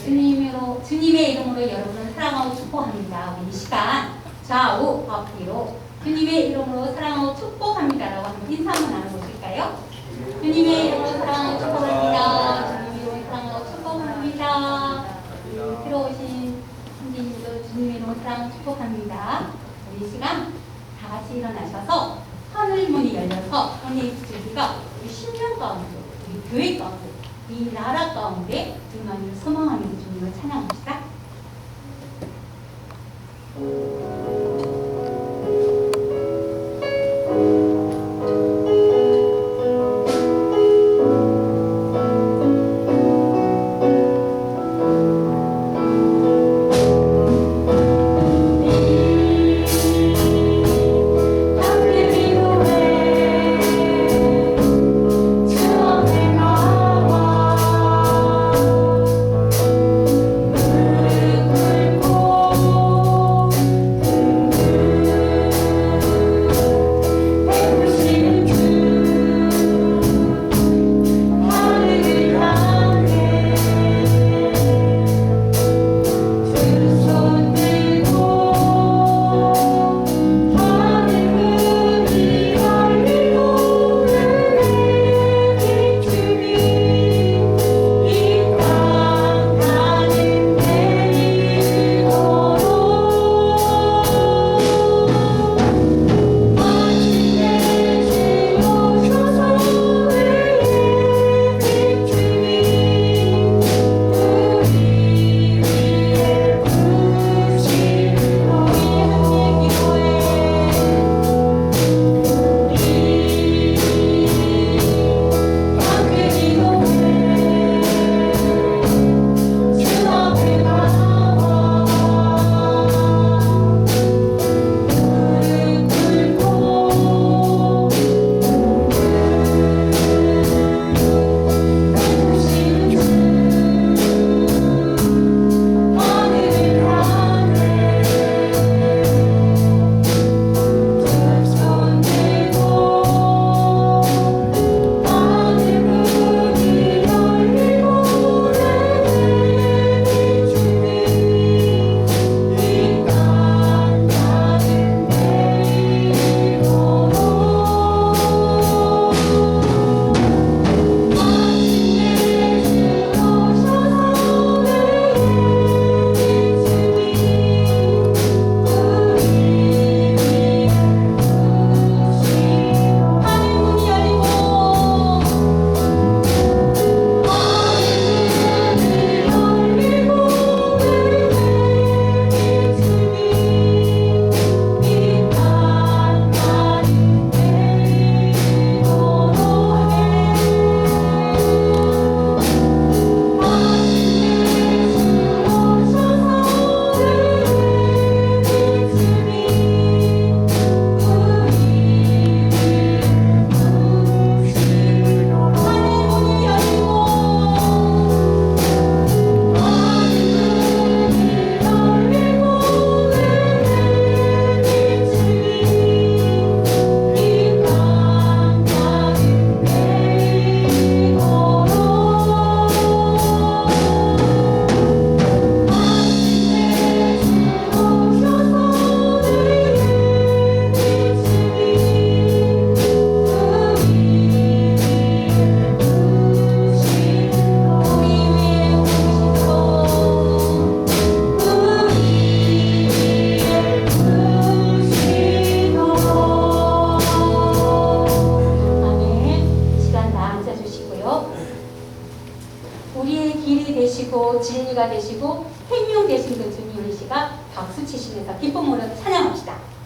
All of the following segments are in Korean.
주님의 이름으로 여러분을 사랑하고 축복합니다. 우리 이 시간 좌우 앞뒤로 주님의 이름으로 사랑하고 축복합니다라고 한번 인사 한번 나눠보실까요? 주님의 이름으로 사랑하고 축복합니다. 주님의 이름으로 사랑하고 축복합니다. 들어오신 성도님도 주님의 이름으로 사랑하고 축복합니다. 우리 이 시간 다 같이 일어나셔서 하늘 문이 열려서 하나님의 주기가 우리 신명 가운데, 우리 교회 가운데, 이 나라 가운데 주님을 소망하면서 주님을 찬양합시다. 우리의 길이 되시고 진리가 되시고 생명 되신 그 주님 이 시간 박수 치시면서 기쁨으로 찬양합시다.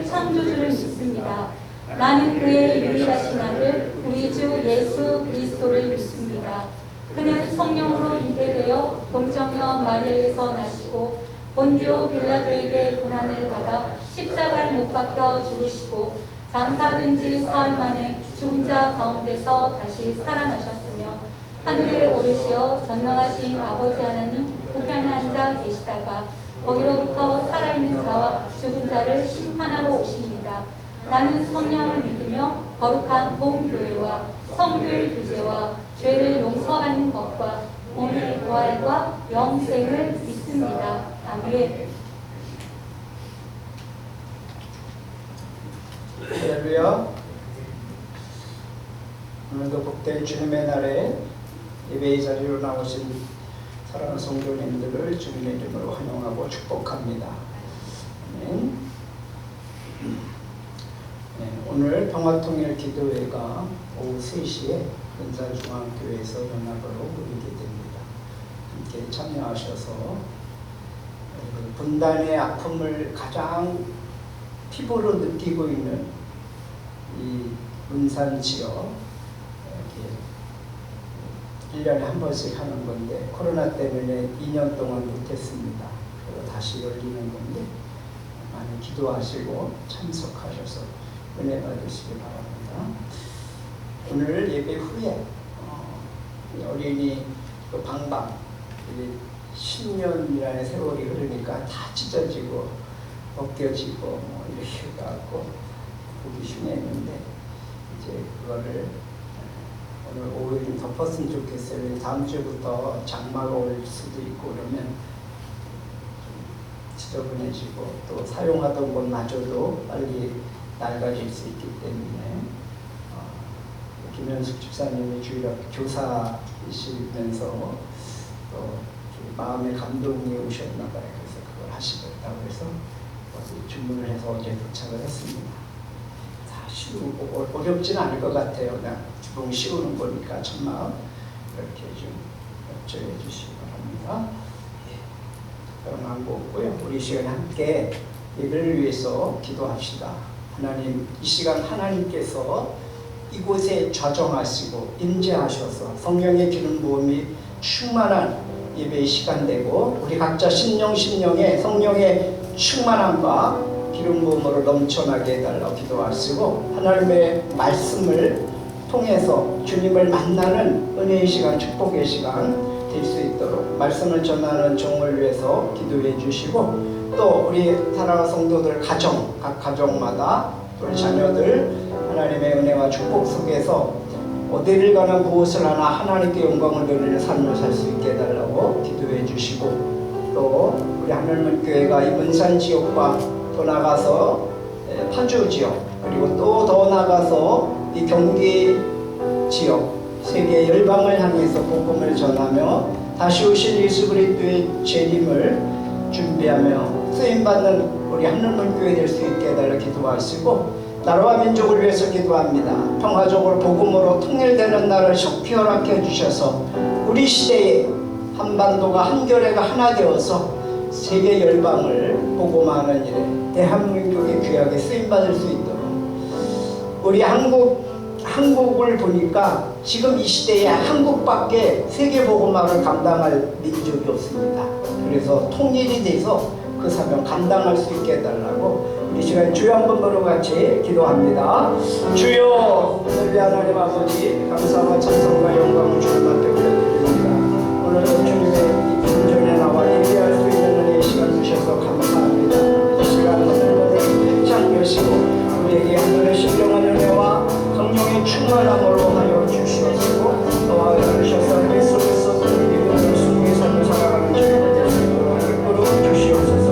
만유의 창조주를 믿습니다. 나는 그의 유일하신 아들 우리 주 예수 그리스도를 믿습니다. 그는 성령으로 잉태되어 동정녀 마리아에서 나시고 본디오 빌라도에게 고난을 받아 십자가를 못 박혀 죽으시고 장사된 지 사흘 만에 죽은 자 가운데서 다시 살아나셨으며 하늘에 오르시어 전능하신 아버지 하나님 우편에 앉아 계시다가 거기로부터 살아있는 자와 죽은 자를 심판하러 오십니다. 나는 성령을 믿으며 거룩한 복음교회와 성도의 구제와 죄를 용서하는 것과 몸의 부활과 영생을 믿습니다. 아멘. 할렐루야. 오늘도 복된 주님의 날에 예배의 자리로 나오신 사랑하는 성도님들을 주님의 이름으로 환영하고 축복합니다. 아멘. 네, 오늘 평화통일기도회가 오후 3시에 근사중앙교회에서 연합으로 모이게 됩니다. 함께 참여하셔서 분단의 아픔을 가장 피부로 느끼고 있는 이 문산 지역, 1년에 한 번씩 하는 건데 코로나 때문에 2년 동안 못했습니다. 그리고 다시 열리는 건데 많이 기도하시고 참석하셔서 은혜 받으시기 바랍니다. 오늘 예배 후에 어린이 방방 10년이라는 세월이 흐르니까 다 찢어지고 벗겨지고 뭐 이렇게 해갖고 보기 흉했는데 이제 그거를 오늘 오후에 좀 덮었으면 좋겠어요. 다음 주부터 장마가 올 수도 있고 그러면 지저분해지고 또 사용하던 것마저도 빨리 낡아질 수 있기 때문에 김현숙 집사님이 주일학교 교사이시면서 또 마음의 감동이 오셨나 봐요. 그래서 그걸 하시겠다고 해서 주문을 해서 어제 도착을 했습니다. 어렵진 않을 것 같아요. 그냥 주봉 씌우는 거니까 참마음 이렇게 좀 협조해 주시기 바랍니다. 그런 안 없고요. 우리 시간에 함께 예배를 위해서 기도합시다. 하나님, 이 시간 하나님께서 이곳에 좌정하시고 임재하셔서 성령의 기름 부음이 충만한 예배의 시간 되고 우리 각자 심령에 성령의 충만함과 기름 부음으로 넘쳐나게 해달라고 기도하시고 하나님의 말씀을 통해서 주님을 만나는 은혜의 시간, 축복의 시간 될 수 있도록 말씀을 전하는 종을 위해서 기도해 주시고 또 우리 사랑하는 성도들 가정, 각 가정마다 우리 자녀들 하나님의 은혜와 축복 속에서 어디를 가나 무엇을 하나 하나님께 영광을 돌리는 삶을 살 수 있게 해달라고 기도해 주시고 또 우리 하늘문교회가 이 문산 지역과 더 나가서 파주 지역 그리고 또 더 나가서 이 경기 지역 세계 열방을 향해서 복음을 전하며 다시 오실 예수 그리스도의 재림을 준비하며 쓰임받는 우리 하늘문교회 될 수 있게 해달라 기도하시고 나라와 민족을 위해서 기도합니다. 평화적으로 복음으로 통일되는 날을 속히 허락해 주셔서 우리 시대에 한반도가 한겨레가 하나 되어서 세계 열방을 복음하는 일에 대한민국의 귀하게 쓰임받을 수 있도록 우리 한국을 보니까 지금 이 시대에 한국밖에 세계 복음화를 감당할 민족이 없습니다. 그래서 통일이 돼서 그 사명 감당할 수 있게 해달라고 우리 시간에 주여 한번 부르고 같이 기도합니다. 주여 하늘의 하나님 아버지 감사와 찬송과 영광을 주님한테 올려드립니다. 오늘은 주님의 이 분전에 나와 예배할 수 있는 은혜의 시간 주셔서 감사합니다. 이 시간 하늘보다 팽창 여시고 우리에게 하늘의 신령한 은혜와 성령의 충만함으로 하여 주시옵시고 또한 주셔서 예수 그리스도 믿음을 순수의 삶을 살아가는 주님을 될 수 있도록 이끌어 주시옵소서.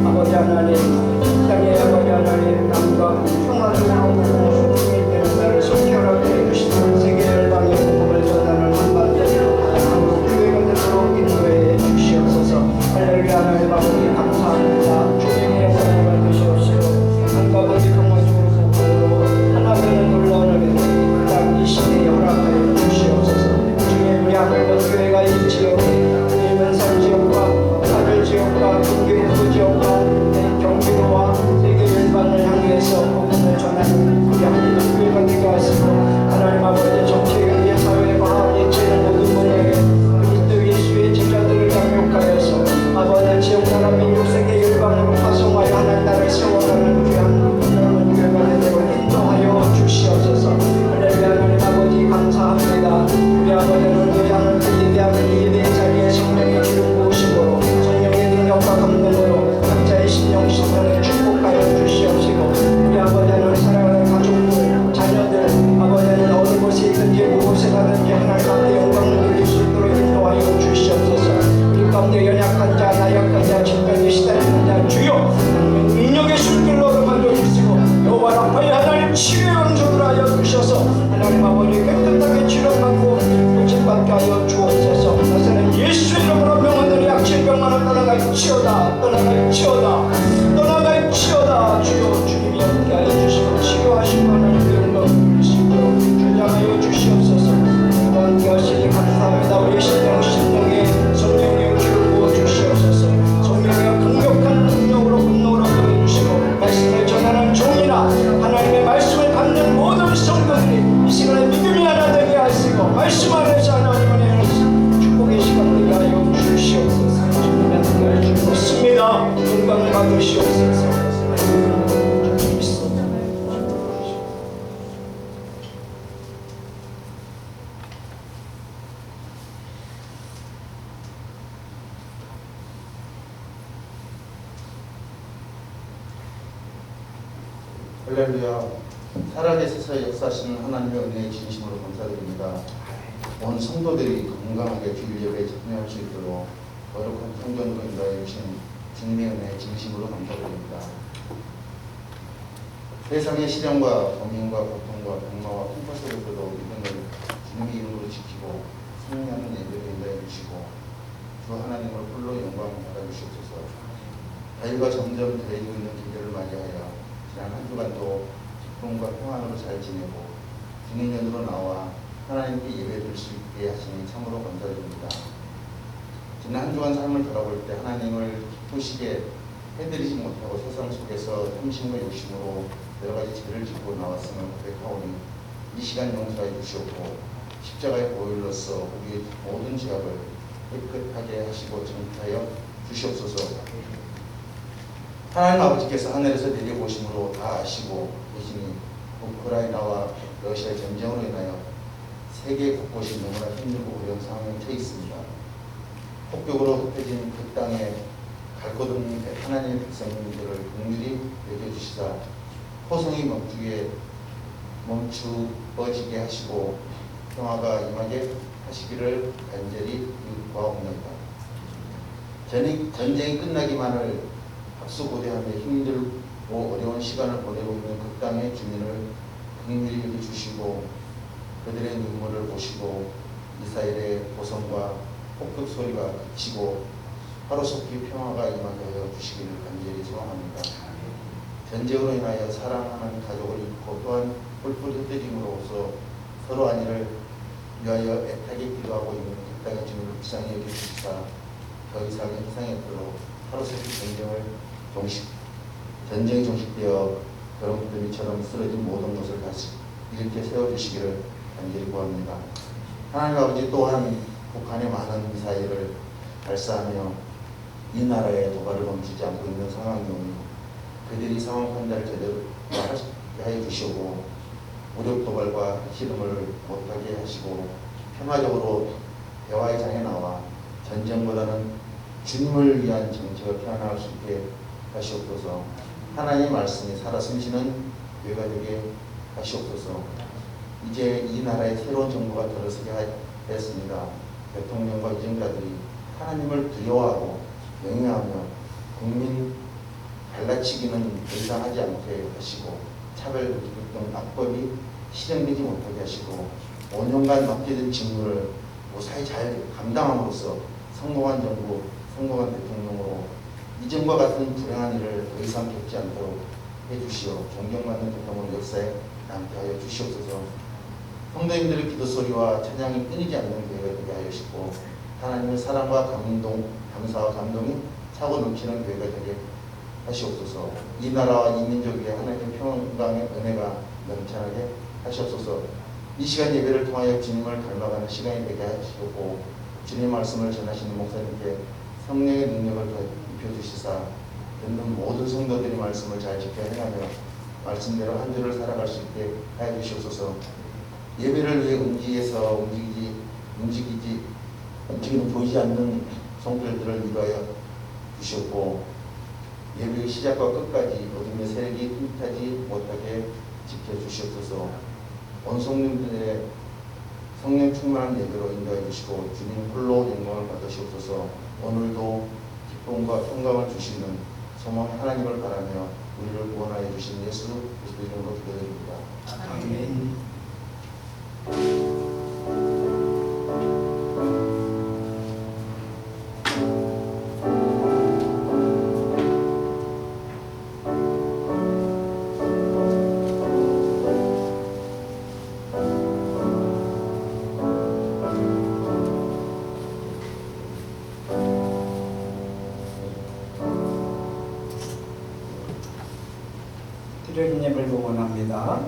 아버지 하나님 땅의 아버지 하나님 남과 평화적으로 통일되는 날을 속히 허락해 주시고 세계 열방의 복음을 전하는 한반도 한국 교회가 되도록 인도해 주시옵소서. 할렐루야. 하나님 아버지 감사합니다. 주님의 영광을 받으시옵시고 한가 아버지 평화적으로 복음으로 하나님의 놀라운 은혜를 땅 이 시대에 허락하여 주시옵소서. 주님 우리 하늘과 교회가 이 지역에 일면산 지역과 파주 지역과 경기북부 지역과 경기도와 세계 열방을 향해 치료의 원조를 하여 주셔서 하나님 아버지 깨끗하게 치료받고 고침받게 하여 주옵소서. 나서는 예수 이름으로 병원들이 악질병만을 떠나갈지어다. 떠나갈지어다. 주여 주님이 함께 하여 주시고 치료하시고 하나님의 영광을 부르시고 주장하여 주시옵소서. 함께 하시니 감사합니다. 우리 심령에 성령의 기름 부어 주시옵소서. 성령의 강력한 능력으로 분노로 보여주시고 말씀을 전하는 종이나 하나님의 말씀을 받는 모든 성도들이 이 시간에 믿음이 하나 되게 하시고 말씀 안에서 하나님의 축복의 시간 되게 하여 주시옵소서. 주님의 함께 주셨습니다. 영광을 받으시옵소서. 할렐루야. 살아계셔서 역사하시는 하나님의 은혜의 진심으로 감사드립니다. 온 성도들이 건강하게 주일 예배에 참여할 수 있도록 거룩한 성전으로 인도하여 주신 주님의 은혜의 진심으로 감사드립니다. 세상의 시련과 고민과 고통과 병마와 풍파 속에서도 믿음을 주님의 이름으로 지키고 승리하는 예배를 인도해 주시고 주 하나님을 홀로 영광을 받아주시옵소서. 자유가 점점 더해지고 있는 계절을 맞이하여 지난 한 주간도 기쁨과 평안으로 잘 지내고 주님 연으로 나와 하나님께 예배드릴 수 있게 하시니 참으로 감사드립니다. 지난 한 주간 삶을 돌아볼 때 하나님을 기쁘시게 해드리지 못하고 세상 속에서 탐심과 욕심으로 여러 가지 죄를 짓고 나왔음을 고백하오니 이 시간 용서해 주시옵고 십자가의 보혈로서 우리의 모든 죄악을 깨끗하게 하시고 정복하여 주시옵소서. 하나님 아버지께서 하늘에서 내려오심으로 다 아시고 계시니 우크라이나와 러시아의 전쟁으로 인하여 세계 곳곳이 너무나 힘들고 어려운 상황에 처해 있습니다. 폭격으로 흩어진 그 땅에 갈 곳 없는 하나님의 백성들을 긍휼히 여겨주시사 호성이 멈추어지게 하시고 평화가 임하게 하시기를 간절히 구하옵나이다. 전쟁이 끝나기만을 박수고대하며 힘들고 어려운 시간을 보내고 있는 그 땅의 주민을 긍휼히 여겨주시고 그들의 눈물을 보시고 미사일의 고성과 폭격 소리가 그치고 하루속히 평화가 임하게 하여 주시기를 간절히 소원합니다. 전쟁으로 인하여 사랑하는 가족을 잃고 또한 뿔뿔이 흩어짐으로써 서로 안위를 위하여 애타게 기도하고 있는 그 땅의 주민을 불쌍히 여겨주시사 더 이상의 희생이 없도록 하루속히 전쟁이 종식되어 그런 분들이처럼 쓰러진 모든 것을 다시 이렇게 세워주시기를 간절히 구합니다. 하나님 아버지 또한 북한의 많은 미사일을 발사하며 이 나라의 도발을 멈추지 않고 있는 상황이오니 그들이 상황 판단을 제대로 하여 주시고 무력 도발과 실험을 못하게 하시고 평화적으로 대화의 장에 나와 전쟁보다는 주님을 위한 정책을 펴나갈 수 있게 하시옵소서. 하나님의 말씀이 살아 숨쉬는 교회가 되게 하시옵소서. 이제 이 나라에 새로운 정부가 들어서게 했습니다. 대통령과 위정자들이 하나님을 두려워하고 명예하며 국민 갈라치기는 더 이상 하지 않게 하시고 차별 등 악법이 실행되지 못하게 하시고 5년간 맡겨진 직무를 무사히 잘 감당함으로써 성공한 정부, 성공한 대통령으로 이전과 같은 불행한 일을 더 이상 겪지 않도록 해주시오. 존경받는 대통령 역사에 남게 하여 주시옵소서. 성도님들의 기도 소리와 찬양이 끊이지 않는 교회가 되게 하여 주시고 하나님의 사랑과 감사와 감동이 차고 넘치는 교회가 되게 하시옵소서. 이 나라와 이 민족 위에 하나님의 평강의 은혜가 넘쳐나게 하시옵소서. 이 시간 예배를 통하여 주님을 닮아가는 시간이 되게 하시고 주님 말씀을 전하시는 목사님께 성령의 능력을 입혀주시사 듣는 모든 성도들이 말씀을 잘 지켜 행하며 말씀대로 한 주를 살아갈 수 있게 하여 주시옵소서. 예배를 위해 움직이는 보이지 않는 성들들을 위하여 주시옵고 예배의 시작과 끝까지 어둠의 세력이 틈타지 못하게 지켜주시옵소서. 온 성령들의 성령 충만한 예배로 인도해 주시고 주님 홀로 영광을 받으시옵소서. 오늘도 기쁨과 평강을 주시는 소망 하나님을 바라며 우리를 구원하여 주신 예수 그리스도 이름으로 기도드립니다. 원합니다.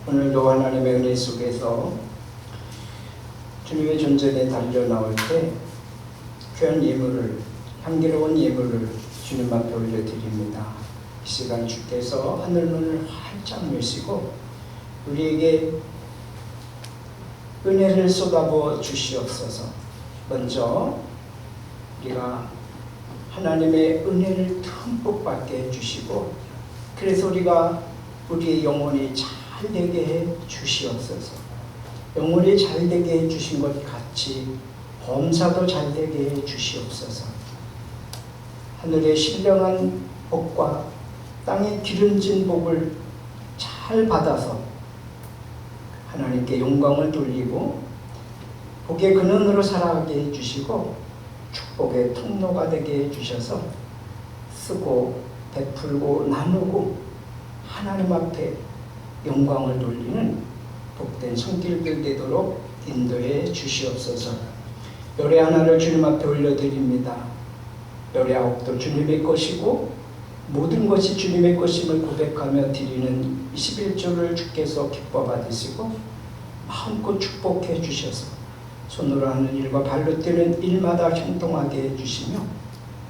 오늘도 하나님의 은혜 속에서 주님의 존재에 달려 나올 때 귀한 예물을, 향기로운 예물을 주님 앞에 올려드립니다. 이 시간 주께서 하늘 문을 활짝 여시고 우리에게 은혜를 쏟아부어 주시옵소서. 먼저 우리가 하나님의 은혜를 듬뿍 받게 해주시고, 그래서 우리가 우리의 영혼이 잘 되게 해 주시옵소서. 영혼이 잘 되게 해 주신 것 같이 범사도 잘 되게 해 주시옵소서. 하늘의 신령한 복과 땅의 기름진 복을 잘 받아서 하나님께 영광을 돌리고 복의 근원으로 살아가게 해주시고 축복의 통로가 되게 해주셔서 쓰고 베풀고 나누고 하나님 앞에 영광을 돌리는 복된 손길들 되도록 인도해 주시옵소서. 요래 하나를 주님 앞에 올려드립니다. 요래 9도 주님의 것이고 모든 것이 주님의 것임을 고백하며 드리는 21조를 주께서 기뻐 받으시고 마음껏 축복해 주셔서 손으로 하는 일과 발로 뛰는 일마다 형통하게 해주시며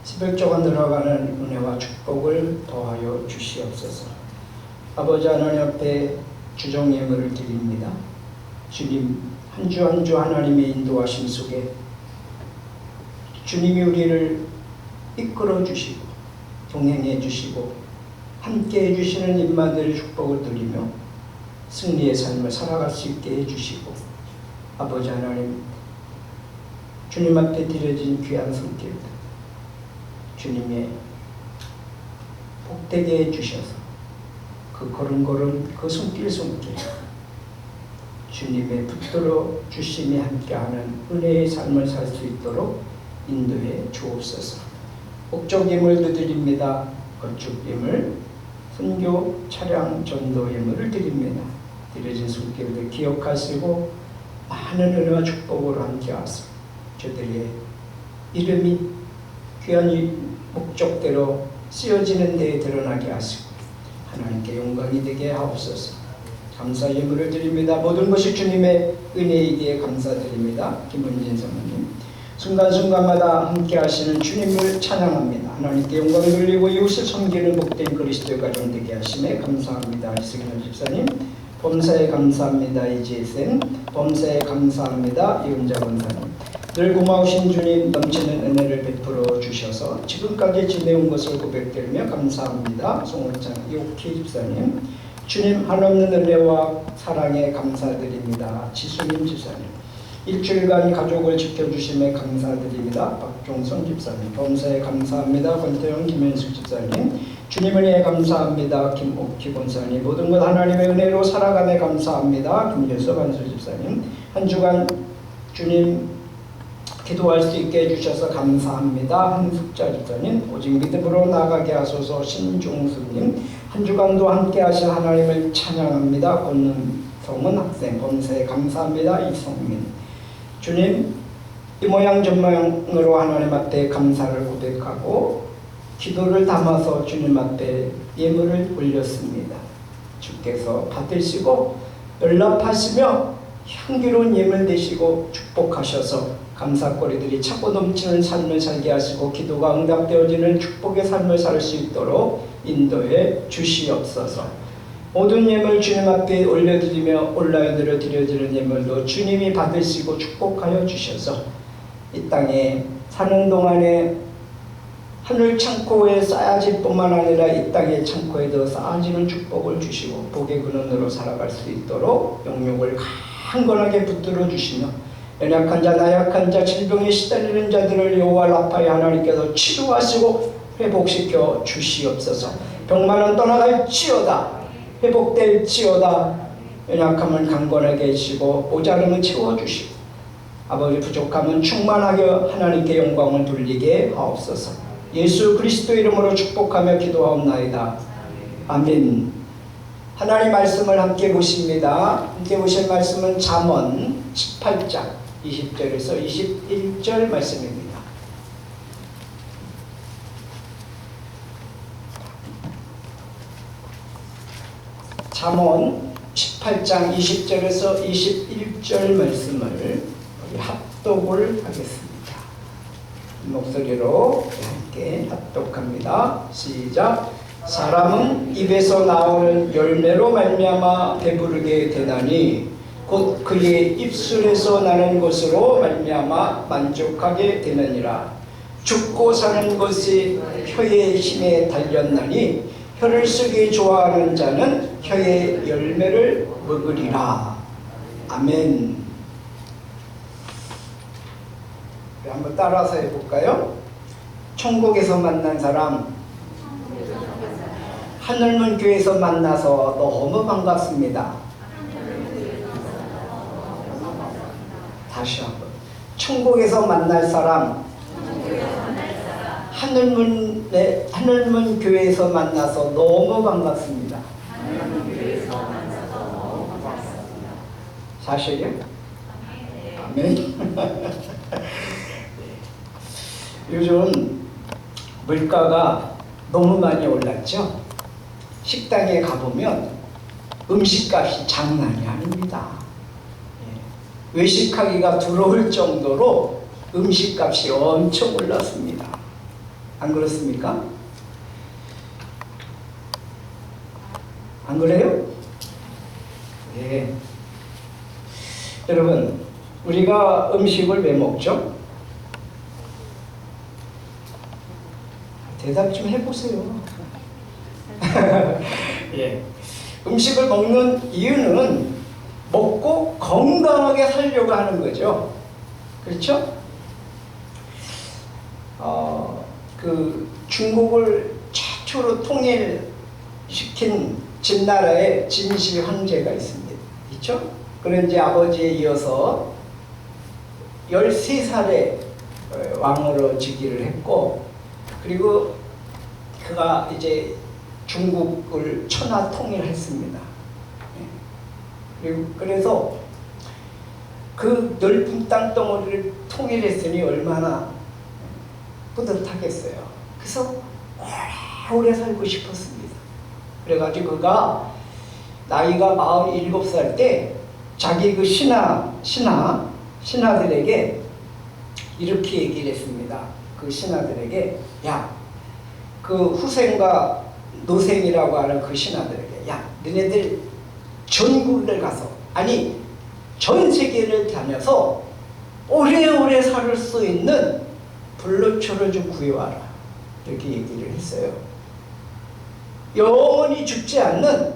11조가 늘어가는 은혜와 축복을 더하여 주시옵소서. 아버지 하나님 앞에 주정 예물을 드립니다. 주님 한 주 한 주 하나님의 인도하심 속에 주님이 우리를 이끌어 주시고 동행해 주시고 함께 해 주시는 인마들의 축복을 드리며 승리의 삶을 살아갈 수 있게 해 주시고 아버지 하나님 주님 앞에 드려진 귀한 손길 주님의 복되게 해 주셔서 그 걸음걸음 그 손길 주님의 붙들어 주심이 함께하는 은혜의 삶을 살 수 있도록 인도해 주옵소서. 목적 예물도 드립니다. 건축 예물, 선교, 차량, 전도 예물을 드립니다. 드려진 손길을 기억하시고 많은 은혜와 축복으로 함께하사 저들의 이름이 귀한 목적대로 쓰여지는 데에 드러나게 하시고 하나님께 영광이 되게 하옵소서. 감사 예물을 드립니다. 모든 것이 주님의 은혜이기에 감사드립니다. 김은진 사모님 순간순간마다 함께 하시는 주님을 찬양합니다. 하나님께 영광을 돌리고 이웃을 섬기는 복된 그리스도의 가정 되게 하심에 감사합니다. 이승현 집사님 범사에 감사합니다. 이지혜쌤 범사에 감사합니다. 이은자 권사님 늘 고마우신 주님 넘치는 은혜를 베풀어 주셔서 지금까지 지내온 것을 고백드리며 감사합니다. 송원창 이옥희 집사님 주님 한없는 은혜와 사랑에 감사드립니다. 지수님 집사님 일주일간 가족을 지켜주심에 감사드립니다. 박종선 집사님 범사에 감사합니다. 권태영 김현숙 집사님 주님 은혜에 감사합니다. 김옥희 권사님 모든 것 하나님의 은혜로 살아감에 감사합니다. 김예서 반수 집사님 한 주간 주님 기도할 수 있게 해주셔서 감사합니다. 한숙자 집사님 오직 믿음으로 나아가게 하소서. 신종수님 한 주간도 함께 하신 하나님을 찬양합니다. 권성은 학생 범사에 감사합니다. 이성민 주님 이 모양 저 모양으로 하나님 앞에 감사를 고백하고 기도를 담아서 주님 앞에 예물을 올렸습니다. 주께서 받으시고 연락하시며 향기로운 예물 되시고 축복하셔서 감사거리들이 차고 넘치는 삶을 살게 하시고 기도가 응답되어지는 축복의 삶을 살 수 있도록 인도해 주시옵소서. 모든 예물 주님 앞에 올려드리며 온라인으로 드려지는 예물도 주님이 받으시고 축복하여 주셔서 이 땅에 사는 동안에 하늘 창고에 쌓아질 뿐만 아니라 이 땅의 창고에도 쌓아지는 축복을 주시고 복의 근원으로 살아갈 수 있도록 영역을 강건하게 붙들어 주시며 연약한 자, 나약한 자, 질병에 시달리는 자들을 여호와 라파의 하나님께서 치료하시고 회복시켜 주시옵소서. 병만은 떠나갈지어다. 회복될지어다. 연약함은 강건하게 해주시고 모자름은 채워주시고 아버지 부족함은 충만하게 하나님께 영광을 돌리게 하옵소서. 예수 그리스도 이름으로 축복하며 기도하옵나이다. 아멘. 하나님 말씀을 함께 보십니다. 함께 보실 말씀은 잠언 18장 20절에서 21절 말씀입니다. 잠언 18장 20절에서 21절 말씀을 우리 합독을 하겠습니다. 목소리로 함께 합독합니다. 시작. 사람은 입에서 나오는 열매로 말미암아 배부르게 되나니 곧 그의 입술에서 나는 것으로 말미암아 만족하게 되느니라. 죽고 사는 것이 혀의 힘에 달렸나니 혀를 쓰기 좋아하는 자는 혀의 열매를 먹으리라. 아멘. 한번 따라서 해볼까요? 천국에서 만난 사람, 하늘문 교회에서 만나서 너무 반갑습니다. 다시 한번. 천국에서 만날 사람, 하늘문 교회에서 만나서 너무 반갑습니다. 사실이요? 아멘. 요즘 물가가 너무 많이 올랐죠. 식당에 가보면 음식값이 장난이 아닙니다. 예. 외식하기가 두려울 정도로 음식값이 엄청 올랐습니다. 안 그렇습니까? 안 그래요? 예. 여러분, 우리가 음식을 왜 먹죠? 대답 좀 해보세요. 예. 음식을 먹는 이유는 먹고 건강하게 살려고 하는 거죠. 그렇죠? 그 중국을 최초로 통일시킨 진나라의 진시 황제가 있습니다. 있죠? 그런 이제 아버지에 이어서 13살에 왕으로 즉위를 했고, 그리고 그가 이제 중국을 천하 통일했습니다. 그리고 그래서 그 넓은 땅덩어리를 통일했으니 얼마나 뿌듯하겠어요. 그래서 오래 살고 싶었습니다. 그래가지고 그가 나이가 47살 때 자기 그 신하들에게 이렇게 얘기를 했습니다. 그 신하들에게, 야, 그 후생과 노생이라고 하는 그 신하들에게, 야, 너네들 전국을 가서, 아니 전 세계를 다녀서 오래오래 살 수 있는 불로초를 좀 구해와라. 이렇게 얘기를 했어요. 영원히 죽지 않는,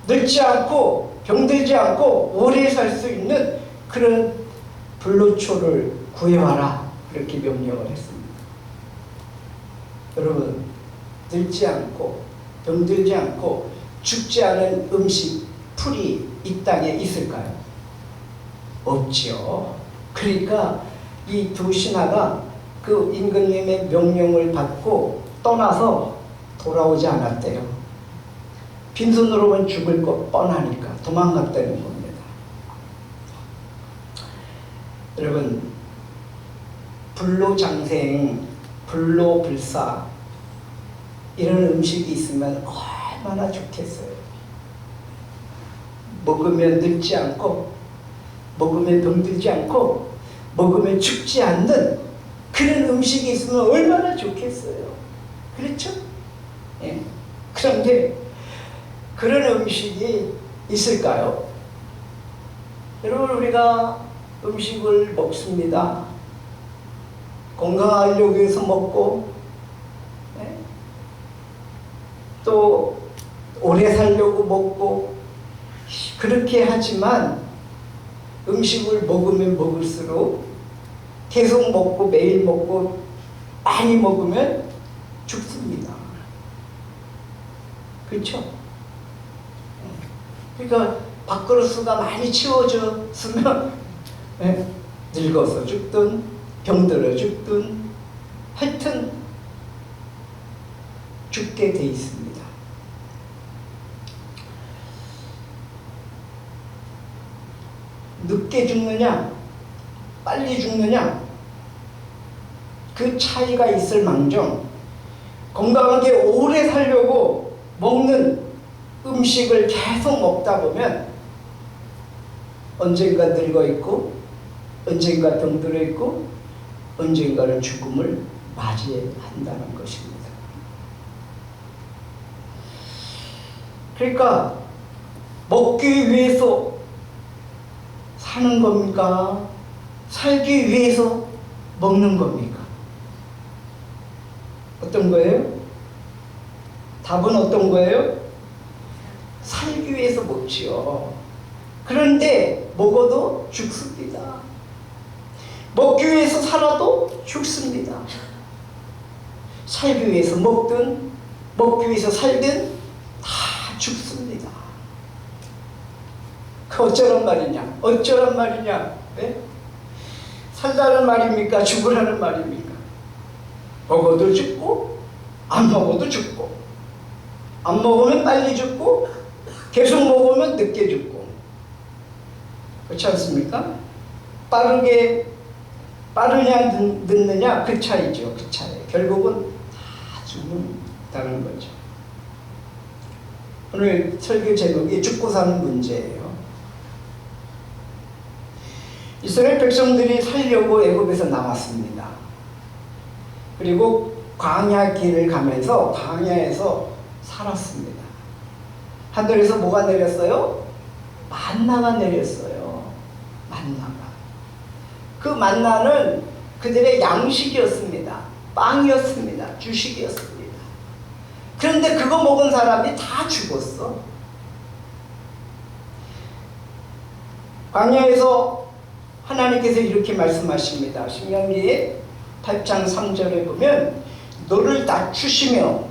늙지 않고 병들지 않고 오래 살 수 있는 그런 불로초를 구해와라. 이렇게 명령을 했습니다. 여러분, 늙지 않고 병들지 않고 죽지 않은 음식, 풀이 이 땅에 있을까요? 없죠. 그러니까 이 두 신하가 그 임금님의 명령을 받고 떠나서 돌아오지 않았대요. 빈손으로만 죽을 것 뻔하니까 도망갔다는 겁니다. 여러분, 불로장생, 불로불사 이런 음식이 있으면 얼마나 좋겠어요. 먹으면 늙지 않고, 먹으면 병들지 않고, 먹으면 죽지 않는 그런 음식이 있으면 얼마나 좋겠어요. 그렇죠? 예. 그런데 그런 음식이 있을까요? 여러분, 우리가 음식을 먹습니다. 건강하려고 해서 먹고, 예? 또 오래 살려고 먹고, 그렇게 하지만 음식을 먹으면 먹을수록 계속 먹고 매일 먹고 많이 먹으면 죽습니다. 그렇죠? 그러니까 밥그릇수가 많이 채워졌으면 늙어서 죽든 병들어 죽든 하여튼 죽게 돼 있습니다. 늦게 죽느냐 빨리 죽느냐 그 차이가 있을 망정 건강하게 오래 살려고 먹는 음식을 계속 먹다 보면 언젠가 늙어 있고 언젠가 병들어 있고 언젠가는 죽음을 맞이한다는 것입니다. 그러니까 먹기 위해서 사는 겁니까? 살기 위해서 먹는 겁니까? 어떤 거예요? 답은 어떤 거예요? 살기 위해서 먹지요. 그런데 먹어도 죽습니다. 먹기 위해서 살아도 죽습니다. 살기 위해서 먹든 먹기 위해서 살든 다 죽습니다. 그 어쩌란 말이냐? 어쩌란 말이냐? 네? 살라는 말입니까? 죽으라는 말입니까? 먹어도 죽고 안 먹어도 죽고 안 먹으면 빨리 죽고 계속 먹으면 늦게 죽고 그렇지 않습니까? 빠르게 빠르냐 늦느냐 그 차이죠. 그 차이. 결국은 다 죽는다는 거죠. 오늘 설교 제목이 죽고 사는 문제예요. 이스라엘 백성들이 살려고 애굽에서 나왔습니다. 그리고 광야 길을 가면서 광야에서 살았습니다. 하늘에서 뭐가 내렸어요? 만나가 내렸어요. 만나가. 그 만나는 그들의 양식이었습니다. 빵이었습니다. 주식이었습니다. 그런데 그거 먹은 사람이 다 죽었어. 광야에서 하나님께서 이렇게 말씀하십니다. 신명기 8장 3절에 보면 너를 낮추시며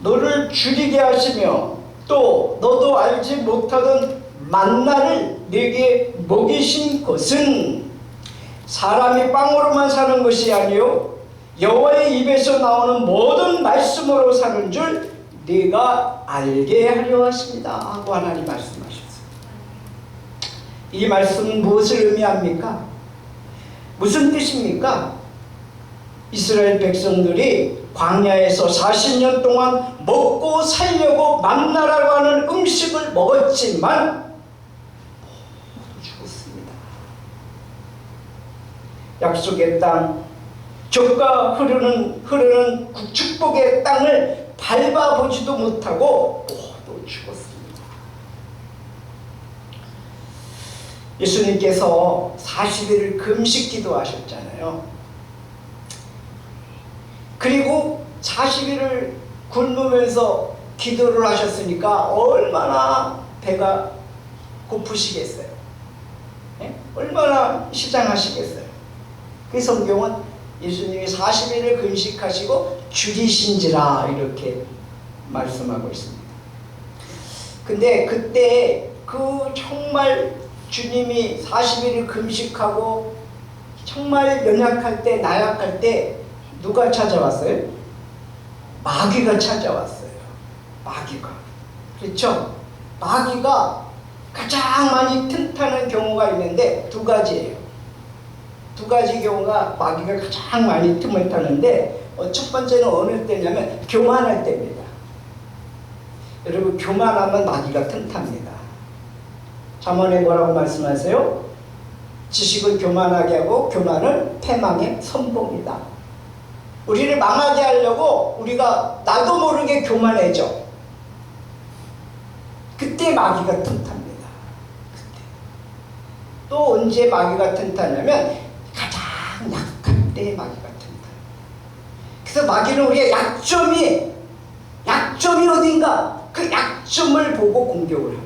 너를 줄이게 하시며 또 너도 알지 못하던 만나를 네게 먹이신 것은 사람이 빵으로만 사는 것이 아니요 여호와의 입에서 나오는 모든 말씀으로 사는 줄 네가 알게 하려 하십니다 하고 하나님 말씀하셨어요. 이 말씀은 무엇을 의미합니까? 무슨 뜻입니까? 이스라엘 백성들이 광야에서 40년 동안 먹고 살려고 만나라고 하는 음식을 먹었지만 모두 죽었습니다. 약속의 땅, 젖과 흐르는 축복의 땅을 밟아보지도 못하고 모두 죽었습니다. 예수님께서 40일을 금식 기도하셨잖아요. 그리고 40일을 굶으면서 기도를 하셨으니까 얼마나 배가 고프시겠어요? 네? 얼마나 시장하시겠어요? 그 성경은 예수님이 40일을 금식하시고 줄이신지라 이렇게 말씀하고 있습니다. 근데 그때 그 정말 주님이 40일을 금식하고 정말 연약할 때 나약할 때 누가 찾아왔어요? 마귀가 찾아왔어요. 마귀가. 그렇죠? 마귀가 가장 많이 틈타는 경우가 있는데 두 가지예요. 두 가지 경우가 마귀가 가장 많이 틈을 타는데 첫 번째는 어느 때냐면 교만할 때입니다. 여러분 교만하면 마귀가 틈탑니다. 잠언에 뭐라고 말씀하세요? 지식은 교만하게 하고 교만은 패망의 선봉이다. 우리를 망하게 하려고 우리가 나도 모르게 교만해져. 그때 마귀가 틈탑니다. 그때. 또 언제 마귀가 틈타냐면 가장 약할 때 마귀가 틈타요. 그래서 마귀는 우리의 약점이 어딘가 그 약점을 보고 공격을 합니다.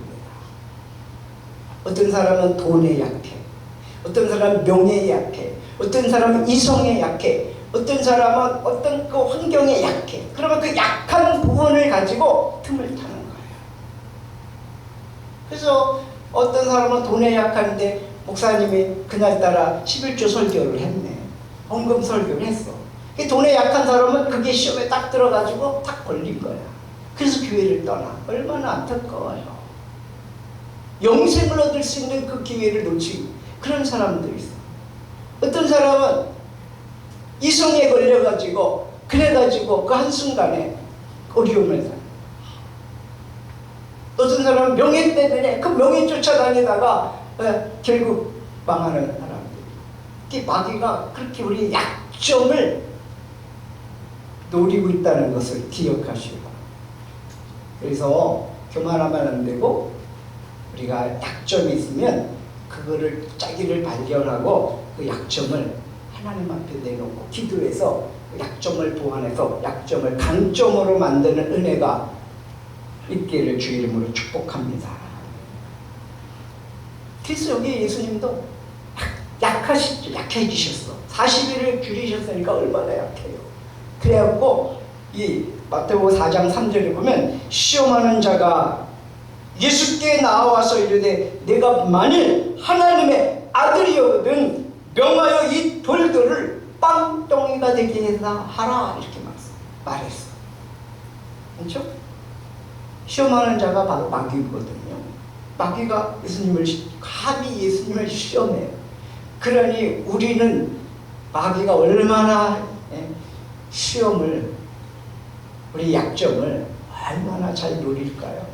어떤 사람은 돈에 약해. 어떤 사람은 명예에 약해. 어떤 사람은 이성에 약해. 어떤 사람은 어떤 그 환경에 약해. 그러면 그 약한 부분을 가지고 틈을 타는 거예요. 그래서 어떤 사람은 돈에 약한데 목사님이 그날따라 11조 설교를 했네. 헌금 설교를 했어. 돈에 약한 사람은 그게 시험에 딱 들어가지고 딱 걸린 거야. 그래서 교회를 떠나. 얼마나 안타까워요. 영생을 얻을 수 있는 그 기회를 놓치고 그런 사람들이 있어. 어떤 사람은 이성에 걸려가지고 그래가지고 그 한순간에 어려움을 살아요. 어떤 사람은 명예 때문에 그 명예 쫓아다니다가 결국 망하는 사람들. 마귀가 그렇게 우리의 약점을 노리고 있다는 것을 기억하시고, 그래서 교만하면 안 되고 우리가 약점이 있으면 그거를 자기를 발견하고 그 약점을 하나님 앞에 내놓고 기도해서 약점을 보완해서 약점을 강점으로 만드는 은혜가 있기를 주 이름으로 축복합니다. 그래서 여기 예수님도 약하시죠. 약해지셨어. 40일을 줄이셨으니까 얼마나 약해요. 그래갖고 이 마태복음 4장 3절에 보면 시험하는 자가 예수께 나와서 이르되 내가 만일 하나님의 아들이거든 명하여 이 돌들을 빵덩이가 되게 해서 하라 이렇게 말했어. 그렇죠? 시험하는 자가 바로 마귀거든요. 마귀가 예수님을 감히 예수님을 시험해요. 그러니 우리는 마귀가 얼마나 시험을, 우리 약점을 얼마나 잘 노릴까요?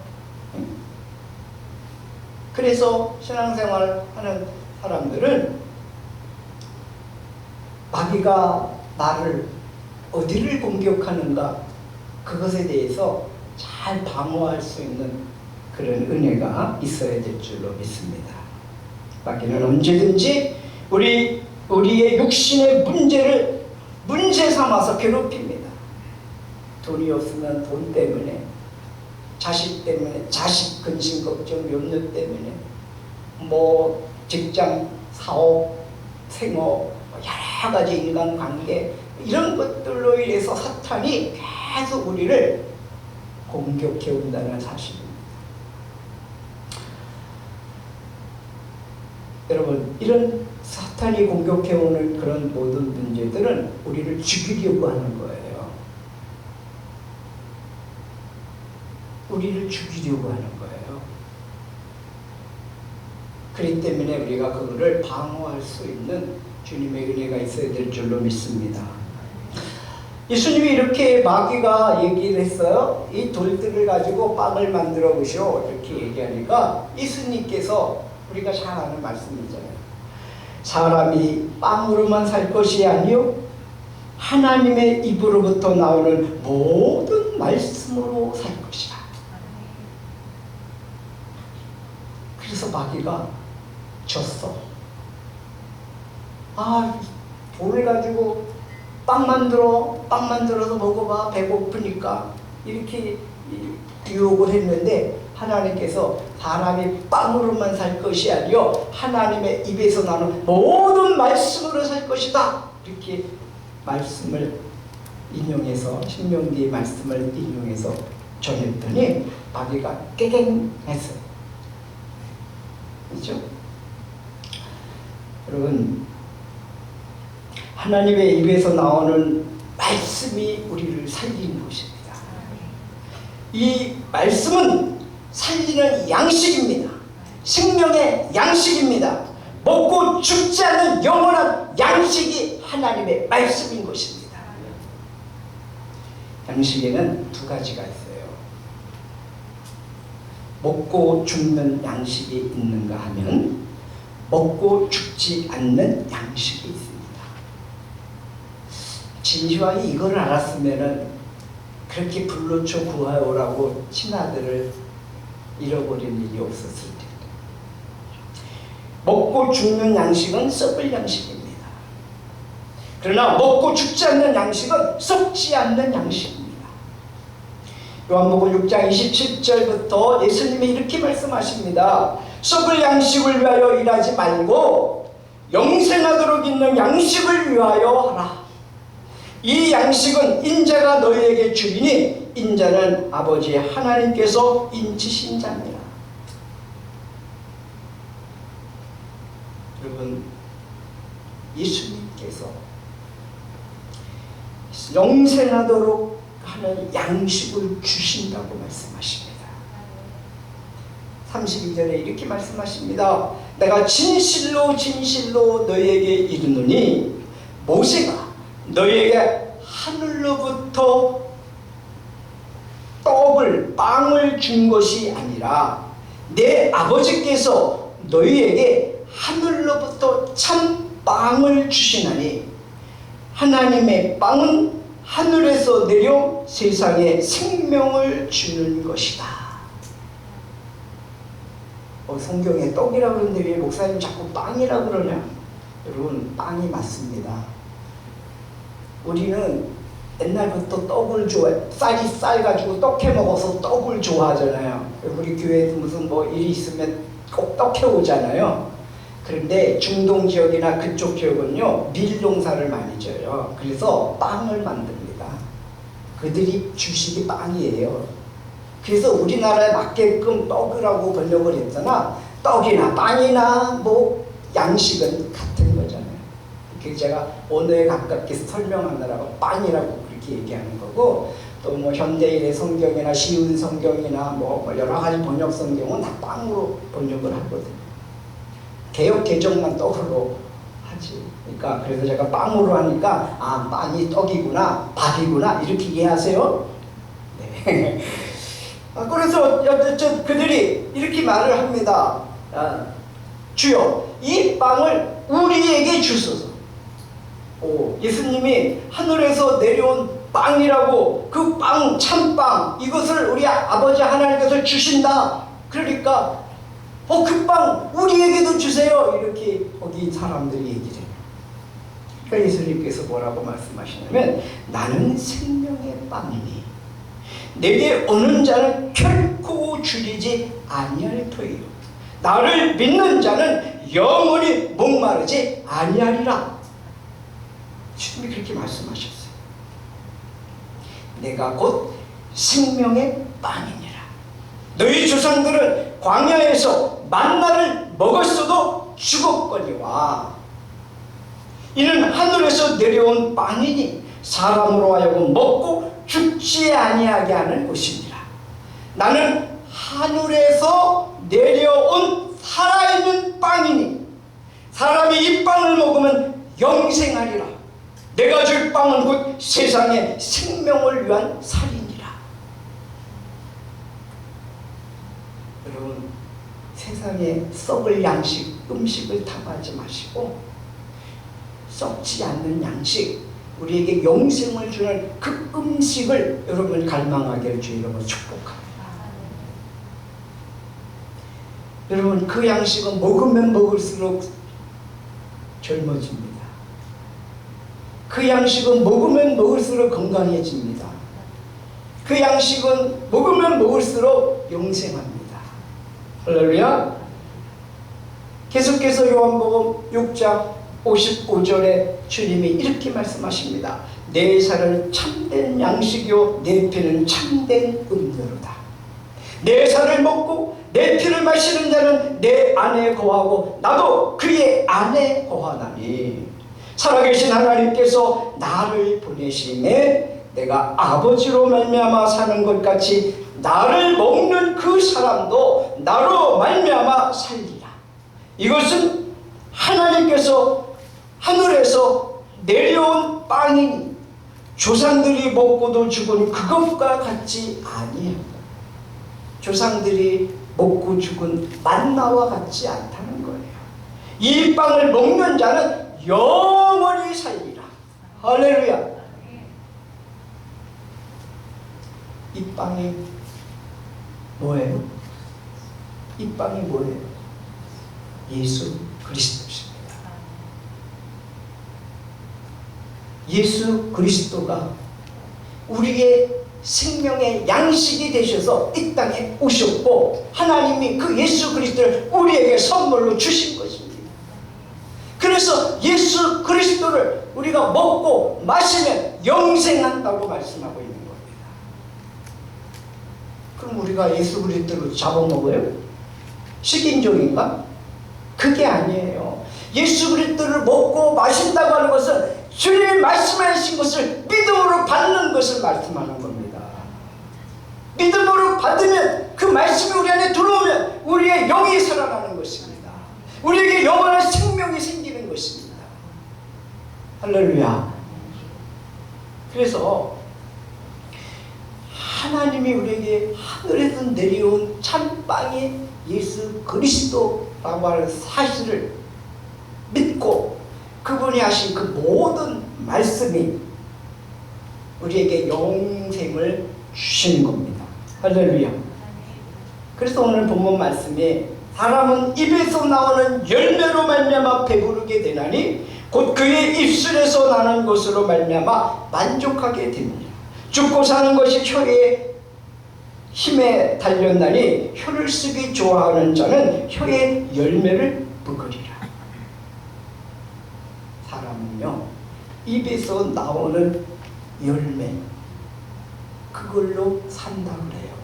그래서 신앙생활 하는 사람들은 마귀가 나를 어디를 공격하는가, 그것에 대해서 잘 방어할 수 있는 그런 은혜가 있어야 될 줄로 믿습니다. 마귀는 언제든지 우리의 육신의 문제를 문제 삼아서 괴롭힙니다. 돈이 없으면 돈 때문에, 자식 때문에, 자식 근심 걱정 염려 때문에, 뭐 직장, 사업, 생업, 여러 가지 인간관계, 이런 것들로 인해서 사탄이 계속 우리를 공격해 온다는 사실입니다. 여러분, 이런 사탄이 공격해 오는 그런 모든 문제들은 우리를 죽이려고 하는 거예요. 우리를 죽이려고 하는 거예요. 그렇기 때문에 우리가 그거를 방어할 수 있는 주님의 은혜가 있어야 될 줄로 믿습니다. 예수님이 이렇게 마귀가 얘기를 했어요. 이 돌들을 가지고 빵을 만들어 보시오, 이렇게 얘기하니까 예수님께서 우리가 잘 아는 말씀이잖아요. 사람이 빵으로만 살 것이 아니요 하나님의 입으로부터 나오는 모든 말씀으로 살 것이다. 그래서 마귀가 졌어. 돌을 가지고 빵 만들어서 먹어봐, 배고프니까, 이렇게 유혹을 했는데 하나님께서 사람이 빵으로만 살 것이 아니요 하나님의 입에서 나오는 모든 말씀으로 살 것이다, 이렇게 말씀을 인용해서, 신명기의 말씀을 인용해서 전했더니 마귀가 깨갱했어요. 그렇죠? 여러분, 하나님의 입에서 나오는 말씀이 우리를 살리는 것입니다. 이 말씀은 살리는 양식입니다. 생명의 양식입니다. 먹고 죽지 않는 영원한 양식이 하나님의 말씀인 것입니다. 양식에는 두 가지가 있어요. 먹고 죽는 양식이 있는가 하면 먹고 죽지 않는 양식이 있습니다. 진시황이 이걸 알았으면은 그렇게 불로초 구하오라고 친아들을 잃어버린 일이 없었을 텐데. 먹고 죽는 양식은 썩을 양식입니다. 그러나 먹고 죽지 않는 양식은 썩지 않는 양식입니다. 요한복음 6장 27절부터 예수님이 이렇게 말씀하십니다. 썩을 양식을 위하여 일하지 말고 영생하도록 있는 양식을 위하여 하라. 이 양식은 인자가 너희에게 주리니 인자는 아버지 하나님께서 인치신 자니라. 여러분, 예수님께서 영생하도록 하는 양식을 주신다고 말씀하십니다. 32절에 이렇게 말씀하십니다. 내가 진실로 진실로 너희에게 이르노니 모세가 너희에게 하늘로부터 빵을 준 것이 아니라 내 아버지께서 너희에게 하늘로부터 참 빵을 주시나니 하나님의 빵은 하늘에서 내려 세상에 생명을 주는 것이다. 성경에 떡이라고 그러는데 왜 목사님 자꾸 빵이라고 그러냐? 여러분, 빵이 맞습니다. 우리는 옛날부터 떡을 좋아해. 쌀 가지고 떡해 먹어서 떡을 좋아하잖아요. 우리 교회에도 무슨 뭐 일이 있으면 꼭 떡해 오잖아요. 그런데 중동 지역이나 그쪽 지역은요, 밀 농사를 많이 져요. 그래서 빵을 만듭니다. 그들이 주식이 빵이에요. 그래서 우리나라에 맞게끔 떡이라고 번역을 했잖아. 떡이나 빵이나 뭐 양식은 같은 거잖아요. 그래서 제가 언어에 가깝게 설명하느라고 빵이라고 그렇게 얘기하는 거고, 또 뭐 현대인의 성경이나 쉬운 성경이나 뭐 여러 가지 번역 성경은 다 빵으로 번역을 하거든요. 개역 개정만 떡으로 하지. 그러니까 그래서 제가 빵으로 하니까 아 빵이 떡이구나 밥이구나 이렇게 이해하세요? 네. 그래서 그들이 이렇게 말을 합니다. 주여 이 빵을 우리에게 주소서. 예수님이 하늘에서 내려온 빵이라고 그 빵 참빵 이것을 우리 아버지 하나님께서 주신다. 그러니까 그 빵 우리에게도 주세요. 이렇게 거기 사람들이 얘기를 해요. 그러니까 예수님께서 뭐라고 말씀하시냐면 나는 생명의 빵이니 내게 오는 자는 결코 줄이지 아니할 터이요 나를 믿는 자는 영원히 목마르지 아니하리라. 주님이 그렇게 말씀하셨어요. 내가 곧 생명의 빵이니라. 너희 조상들은 광야에서 만나를 먹었어도 죽었거니와 이는 하늘에서 내려온 빵이니 사람으로 하여금 먹고 죽지 아니하게 하는 것이니라. 나는 하늘에서 내려온 살아있는 빵이니 사람이 이 빵을 먹으면 영생하리라. 내가 줄 빵은 곧 세상의 생명을 위한 살이니라. 여러분 세상에 썩을 양식 음식을 탐하지 마시고 썩지 않는 양식 우리에게 영생을 주는 그 음식을 여러분 갈망하기를 주의 이름으로 축복합니다. 여러분 그 양식은 먹으면 먹을수록 젊어집니다. 그 양식은 먹으면 먹을수록 건강해집니다. 그 양식은 먹으면 먹을수록 영생합니다. 할렐루야. 계속해서 요한복음 6장 55절에 주님이 이렇게 말씀하십니다. 내 살은 참된 양식이요 내 피는 참된 음료로다. 내 살을 먹고 내 피를 마시는 자는 내 안에 거하고 나도 그의 안에 거하나니 살아계신 하나님께서 나를 보내심에 내가 아버지로 말미암아 사는 것 같이 나를 먹는 그 사람도 나로 말미암아 살리라. 이것은 하나님께서 하늘에서 내려온 빵이니 조상들이 먹고도 죽은 그것과 같지 아니하다. 조상들이 먹고 죽은 만나와 같지 않다는 거예요. 이 빵을 먹는 자는 영원히 살리라. 할렐루야. 이 빵이 뭐예요? 이 빵이 뭐예요? 예수 그리스도십니다. 예수 그리스도가 우리의 생명의 양식이 되셔서 이 땅에 오셨고 하나님이 그 예수 그리스도를 우리에게 선물로 주신 것입니다. 그래서 예수 그리스도를 우리가 먹고 마시면 영생한다고 말씀하고 있는 겁니다. 그럼 우리가 예수 그리스도를 잡아먹어요? 식인종인가? 그게 아니에요. 예수 그리스도를 먹고 마신다고 하는 것은 주님이 말씀하신 것을 믿음으로 받는 것을 말씀하는 겁니다. 믿음으로 받으면 그 말씀이 우리 안에 들어오면 우리의 영이 살아나는 것입니다. 우리에게 영원한 생명이 생기는 것입니다. 할렐루야. 그래서 하나님이 우리에게 하늘에서 내려온 참빵이 예수 그리스도라고 하는 사실을 믿고 그분이 하신 그 모든 말씀이 우리에게 영생을 주시는 겁니다. 할렐루야. 그래서 오늘 본문 말씀에 사람은 입에서 나오는 열매로 말미암아 배부르게 되나니 곧 그의 입술에서 나는 것으로 말미암아 만족하게 됩니다. 죽고 사는 것이 혀의 힘에 달렸나니 혀를 쓰기 좋아하는 자는 혀의 열매를 먹으리라. 사람은요 입에서 나오는 열매 그걸로 산다고 해요.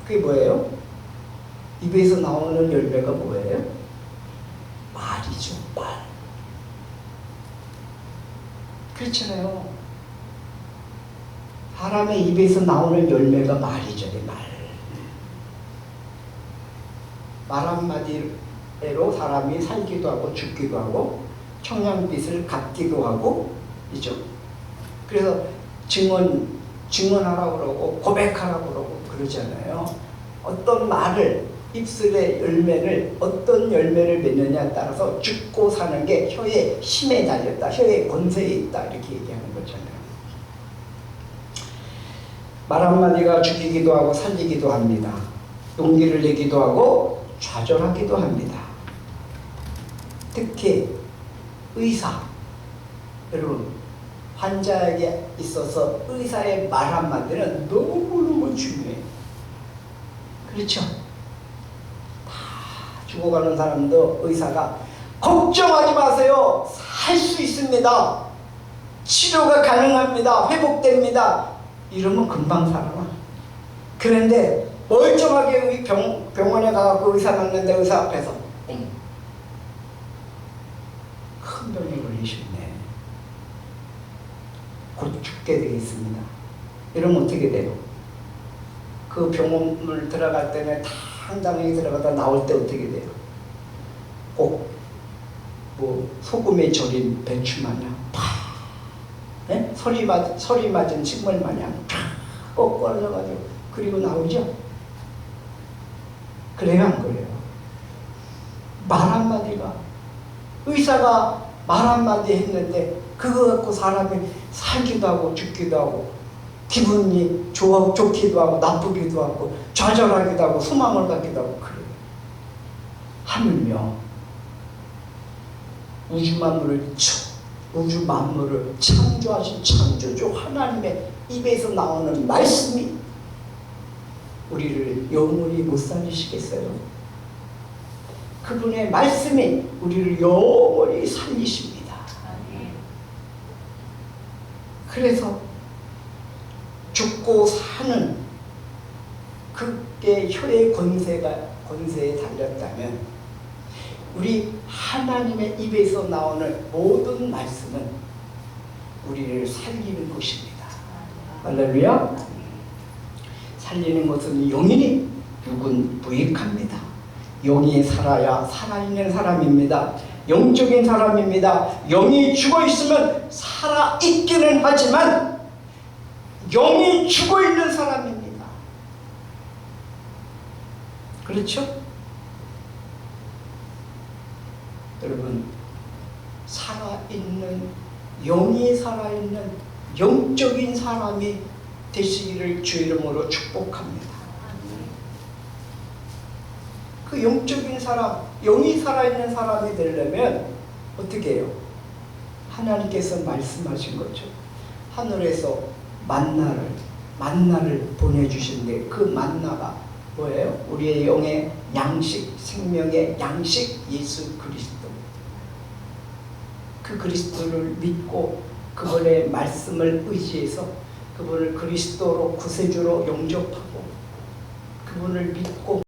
그게 뭐예요? 입에서 나오는 열매가 뭐예요? 말이죠. 말. 그렇잖아요. 사람의 입에서 나오는 열매가 말이죠. 말. 말 한마디로 사람이 살기도 하고 죽기도 하고 청량빛을 갖기도 하고, 이죠. 그래서 증언하라고 그러고 고백하라고 그러고 그러잖아요. 어떤 말을, 입술의 열매를, 어떤 열매를 맺느냐에 따라서 죽고 사는 게 혀의 힘에 달렸다, 혀의 권세에 있다, 이렇게 얘기하는 거잖아요. 말 한마디가 죽이기도 하고 살리기도 합니다. 용기를 내기도 하고 좌절하기도 합니다. 특히 의사, 여러분, 환자에게 있어서 의사의 말 한마디는 너무너무 중요해요. 그렇죠? 다 죽어가는 사람도 의사가 걱정하지 마세요, 살 수 있습니다, 치료가 가능합니다, 회복됩니다, 이러면 금방 살아나. 그런데 멀쩡하게 병원에 가서 의사 만났는데 의사 앞에서 큰 병에 걸리셨네, 곧 죽게 되겠습니다, 이러면 어떻게 돼요? 그 병원을 들어갈 때는 당당히 들어가다 나올 때 어떻게 돼요? 꼭 뭐 소금에 절인 배추 마냥 팍, 네? 소리 맞은 식물 마냥 꼭 꺼져가지고 그리고 나오죠. 그래요, 안 그래요? 말 한마디가, 의사가 말 한마디 했는데 그거 갖고 사람이 살기도 하고 죽기도 하고, 기분이 좋기도 하고 나쁘기도 하고 좌절하기도 하고 소망을 갖기도 하고 그래요. 하물며 우주 만물을 창조하신 창조주 하나님의 입에서 나오는 말씀이 우리를 영원히 못 살리시겠어요? 그분의 말씀이 우리를 영원히 살리십니다. 그래서 죽고 사는 그게 혀의 권세에 달렸다면 우리 하나님의 입에서 나오는 모든 말씀은 우리를 살리는 것입니다. 할렐루야. 살리는 것은 영이니 육은 무익합니다. 영이 살아야 살아있는 사람입니다. 영적인 사람입니다. 영이 죽어있으면 살아있기는 하지만 영이 죽어있는 사람입니다. 그렇죠? 여러분, 영이 살아있는 영적인 사람이 되시기를 주 이름으로 축복합니다. 그 영적인 사람, 영이 살아있는 사람이 되려면 어떻게 해요? 하나님께서 말씀하신 거죠. 하늘에서 만나를 보내주신데 그 만나가 뭐예요? 우리의 영의 양식, 생명의 양식, 예수 그리스도. 그 그리스도를 믿고 그분의 말씀을 의지해서 그분을 그리스도로 구세주로 영접하고 그분을 믿고